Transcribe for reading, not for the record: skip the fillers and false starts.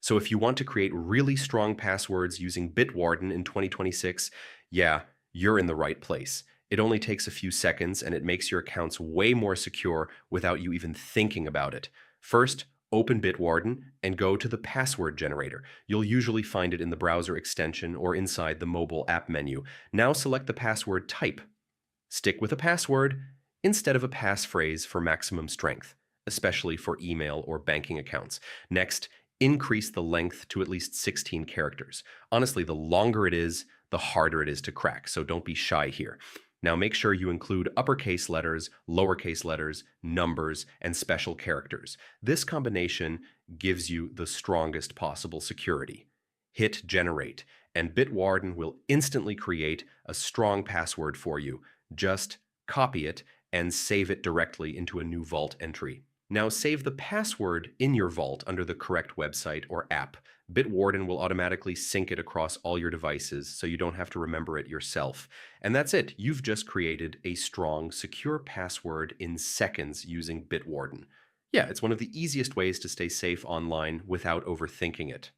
So if you want to create really strong passwords using Bitwarden in 2026, yeah, you're in the right place. It only takes a few seconds and it makes your accounts way more secure without you even thinking about it. First, open Bitwarden and go to the password generator. You'll usually find it in the browser extension or inside the mobile app menu. Now select the password type. Stick with a password instead of a passphrase for maximum strength, especially for email or banking accounts. Next, increase the length to at least 16 characters. Honestly, the longer it is, the harder it is to crack, so don't be shy here. Now make sure you include uppercase letters, lowercase letters, numbers, and special characters. This combination gives you the strongest possible security. Hit generate, and Bitwarden will instantly create a strong password for you. Just copy it and save it directly into a new vault entry. Now save the password in your vault under the correct website or app. Bitwarden will automatically sync it across all your devices so you don't have to remember it yourself. And that's it. You've just created a strong, secure password in seconds using Bitwarden. Yeah, it's one of the easiest ways to stay safe online without overthinking it.